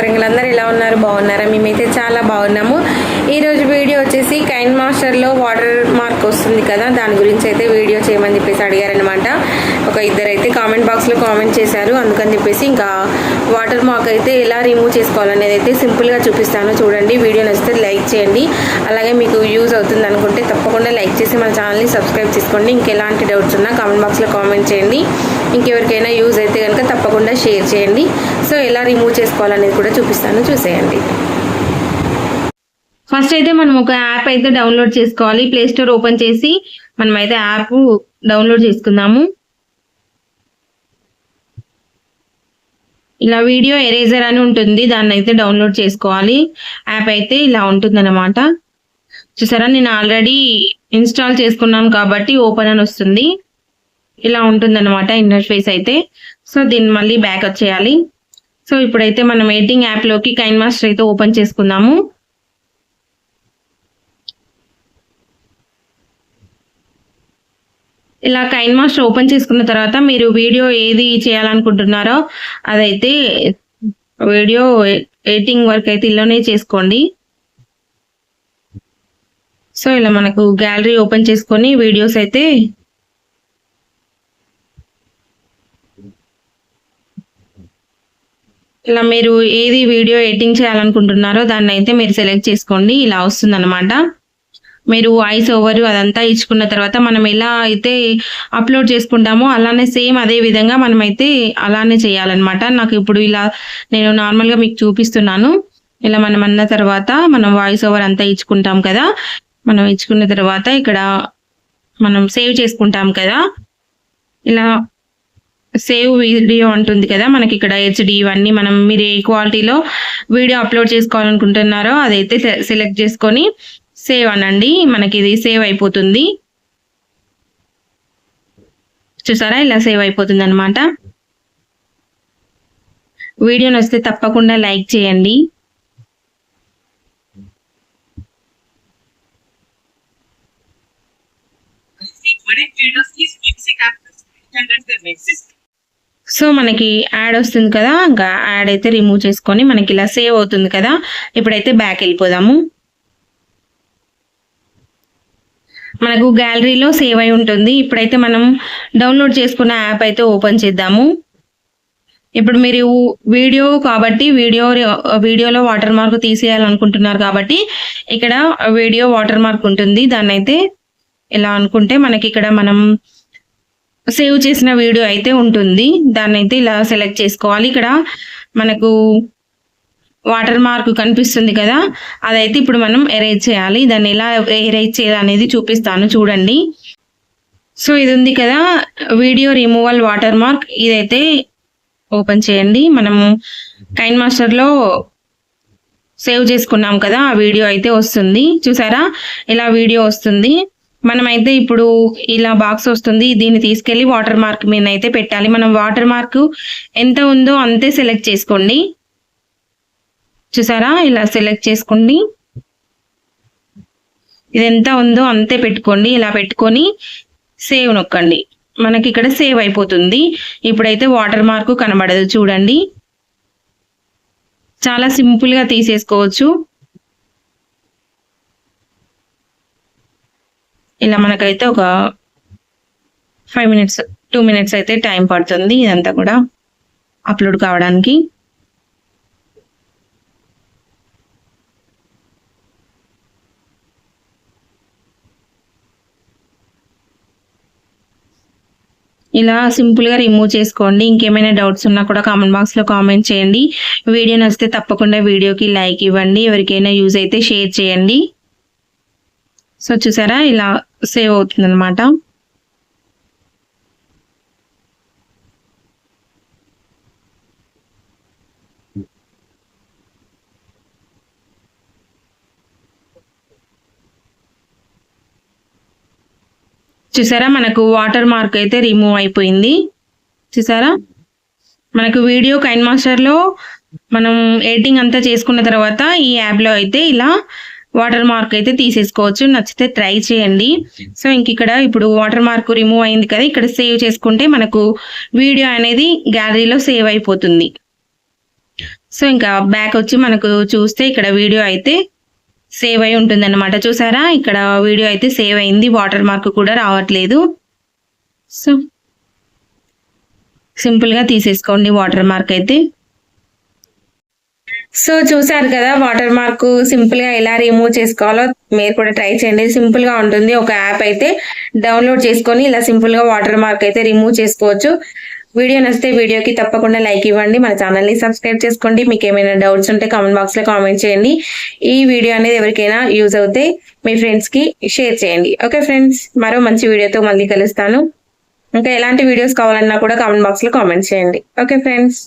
వరంగల్ అందరూ ఎలా ఉన్నారు? బాగున్నారా? మేమైతే చాలా బాగున్నాము. ఈరోజు వీడియో వచ్చేసి కైన్ మాస్టర్లో వాటర్ మార్క్ వస్తుంది కదా, దాని గురించి అయితే వీడియో చేయమని చెప్పేసి అడిగారనమాట. ఒక ఇద్దరైతే కామెంట్ బాక్స్లో కామెంట్ చేశారు. అందుకని చెప్పేసి ఇంకా వాటర్ మార్క్ అయితే ఎలా రిమూవ్ చేసుకోవాలనేది అయితే సింపుల్గా చూపిస్తాను. చూడండి, వీడియో నచ్చితే లైక్ చేయండి. అలాగే మీకు యూజ్ అవుతుంది అనుకుంటే తప్పకుండా లైక్ చేసి మన ఛానల్ని సబ్స్క్రైబ్ చేసుకోండి. ఇంకెలాంటి డౌట్స్ ఉన్నా కామెంట్ బాక్స్లో కామెంట్ చేయండి. ఇంకెవరికైనా యూజ్ అయితే కనుక తప్పకుండా షేర్ చేయండి. సో ఎలా రిమూవ్ చేసుకోవాలనేది కూడా చూపిస్తాను, చూసేయండి. ఫస్ట్ అయితే మనం ఒక యాప్ అయితే డౌన్లోడ్ చేసుకోవాలి. ప్లే స్టోర్ ఓపెన్ చేసి మనం అయితే యాప్ డౌన్లోడ్ చేసుకుందాము. ఇలా వీడియో ఎరేజర్ అని ఉంటుంది, దాన్ని అయితే డౌన్లోడ్ చేసుకోవాలి. యాప్ అయితే ఇలా ఉంటుందన్నమాట. చూసారా, నేను ఆల్రెడీ ఇన్స్టాల్ చేసుకున్నాను కాబట్టి ఓపెన్ అని వస్తుంది. ఇలా ఉంటుందన్నమాట ఇంటర్ఫేస్ అయితే. సో దీన్ని మళ్ళీ బ్యాక్ వచ్చేయాలి. సో ఇప్పుడైతే మనం ఎడిటింగ్ యాప్లోకి కైన్ మాస్టర్ అయితే ఓపెన్ చేసుకుందాము. ఇలా కైన్ మాస్టర్ ఓపెన్ చేసుకున్న తర్వాత మీరు వీడియో ఏది చేయాలనుకుంటున్నారో అదైతే వీడియో ఎడిటింగ్ వర్క్ అయితే ఇలానే చేసుకోండి. సో ఇలా మనకు గ్యాలరీ ఓపెన్ చేసుకొని వీడియోస్ అయితే ఇలా మీరు ఏది వీడియో ఎడిటింగ్ చేయాలనుకుంటున్నారో దాన్ని అయితే మీరు సెలెక్ట్ చేసుకోండి. ఇలా వస్తుంది అనమాట. మీరు వాయిస్ ఓవర్ అదంతా ఇచ్చుకున్న తర్వాత మనం ఎలా అయితే అప్లోడ్ చేసుకుంటామో అలానే సేమ్ అదే విధంగా మనం అయితే అలానే చేయాలన్నమాట. నాకు ఇప్పుడు ఇలా నేను నార్మల్గా మీకు చూపిస్తున్నాను. ఇలా మనం అన్న తర్వాత మనం వాయిస్ ఓవర్ అంతా ఇచ్చుకుంటాం కదా, మనం ఇచ్చుకున్న తర్వాత ఇక్కడ మనం సేవ్ చేసుకుంటాం కదా, ఇలా సేవ్ వీడియో ఉంటుంది కదా, మనకి ఇక్కడ హెచ్డి ఇవన్నీ మనం మీరు ఏ క్వాలిటీలో వీడియో అప్లోడ్ చేసుకోవాలనుకుంటున్నారో అదైతే సెలెక్ట్ చేసుకొని సేవ్ అనండి. మనకి ఇది సేవ్ అయిపోతుంది. చూసారా, ఇలా సేవ్ అయిపోతుంది అనమాట. వీడియో నచ్చితే తప్పకుండా లైక్ చేయండి. సో మనకి యాడ్ వస్తుంది కదా, ఇంకా యాడ్ అయితే రిమూవ్ చేసుకొని మనకి ఇలా సేవ్ అవుతుంది కదా. ఇప్పుడైతే బ్యాక్ వెళ్ళిపోదాము. మనకు గ్యాలరీలో సేవ్ అయి ఉంటుంది. ఇప్పుడైతే మనం డౌన్లోడ్ చేసుకున్న యాప్ అయితే ఓపెన్ చేద్దాము. ఇప్పుడు మీరు వీడియో కాబట్టి వీడియోలో వాటర్ మార్క్ తీసేయాలనుకుంటున్నారు కాబట్టి ఇక్కడ వీడియో వాటర్ మార్క్ ఉంటుంది. దాన్ని అయితే ఎలా అనుకుంటే మనకి ఇక్కడ మనం సేవ్ చేసిన వీడియో అయితే ఉంటుంది. దాన్ని అయితే ఇలా సెలెక్ట్ చేసుకోవాలి. ఇక్కడ మనకు వాటర్ మార్క్ కనిపిస్తుంది కదా, అదైతే ఇప్పుడు మనం ఎరేజ్ చేయాలి. దాన్ని ఎలా ఎరేజ్ చేయాలనేది చూపిస్తాను, చూడండి. సో ఇది ఉంది కదా వీడియో రిమూవల్ వాటర్ మార్క్, ఇదైతే ఓపెన్ చేయండి. మనము కైన్ మాస్టర్లో సేవ్ చేసుకున్నాం కదా, ఆ వీడియో అయితే వస్తుంది. చూసారా, ఇలా వీడియో వస్తుంది. మనమైతే ఇప్పుడు ఇలా బాక్స్ వస్తుంది, దీన్ని తీసుకెళ్లి వాటర్ మార్క్ మీద అయితే పెట్టాలి. మనం వాటర్ మార్క్ ఎంత ఉందో అంతే సెలెక్ట్ చేసుకోండి. చూసారా, ఇలా సెలెక్ట్ చేసుకోండి. ఇది ఎంత ఉందో అంతే పెట్టుకోండి. ఇలా పెట్టుకొని సేవ్ నొక్కండి. మనకి ఇక్కడ సేవ్ అయిపోతుంది. ఇప్పుడైతే వాటర్ మార్క్ కనబడదు, చూడండి. చాలా సింపుల్గా తీసేసుకోవచ్చు. ఇలా మనకైతే ఒక 5 minutes 2 minutes అయితే టైం పడుతుంది ఇదంతా కూడా అప్లోడ్ కావడానికి. ఇలా సింపుల్గా రిమూవ్ చేసుకోండి. ఇంకేమైనా డౌట్స్ ఉన్నా కూడా కామెంట్ బాక్స్లో కామెంట్ చేయండి. వీడియో నచ్చితే తప్పకుండా వీడియోకి లైక్ ఇవ్వండి. ఎవరికైనా యూజ్ అయితే షేర్ చేయండి. సో చూసారా, ఇలా సేవ్ అవుతుంది అనమాట. చూసారా, మనకు వాటర్ మార్క్ అయితే రిమూవ్ అయిపోయింది. చూసారా, మనకు వీడియో కైన్ మాస్టర్లో మనం ఎడిటింగ్ అంతా చేసుకున్న తర్వాత ఈ యాప్లో అయితే ఇలా వాటర్ మార్క్ అయితే తీసేసుకోవచ్చు. నచ్చితే ట్రై చేయండి. సో ఇంక ఇక్కడ ఇప్పుడు వాటర్ మార్క్ రిమూవ్ అయింది కదా, ఇక్కడ సేవ్ చేసుకుంటే మనకు వీడియో అనేది గ్యాలరీలో సేవ్ అయిపోతుంది. సో ఇంకా బ్యాక్ వచ్చి మనకు చూస్తే ఇక్కడ వీడియో అయితే సేవ్ అయి ఉంటుంది అన్నమాట. చూసారా, ఇక్కడ వీడియో అయితే సేవ్ అయింది, వాటర్ మార్క్ కూడా రావట్లేదు. సో సింపుల్గా తీసేసుకోండి వాటర్ మార్క్ అయితే. సో చూసారు కదా వాటర్ మార్క్ సింపుల్ గా ఎలా రిమూవ్ చేసుకోవాలో మీరు కూడా ట్రై చేయండి. సింపుల్ గా ఉంటుంది. ఒక యాప్ అయితే డౌన్లోడ్ చేసుకొని ఇలా సింపుల్ గా వాటర్ మార్క్ అయితే రిమూవ్ చేసుకోవచ్చు. వీడియో నచ్చితే వీడియోకి తప్పకుండా లైక్ ఇవ్వండి, మన ఛానల్ ని సబ్స్క్రైబ్ చేసుకోండి. మీకు ఏమైనా డౌట్స్ ఉంటే కామెంట్ బాక్స్ లో కామెంట్ చేయండి. ఈ వీడియో అనేది ఎవరికైనా యూజ్ అవుతే మీ ఫ్రెండ్స్ కి షేర్ చేయండి. ఓకే ఫ్రెండ్స్, మరో మంచి వీడియోతో మళ్ళీ కలుస్తాను. ఇంకా ఎలాంటి వీడియోస్ కావాలన్నా కూడా కామెంట్ బాక్స్ లో కామెంట్ చేయండి. Okay friends.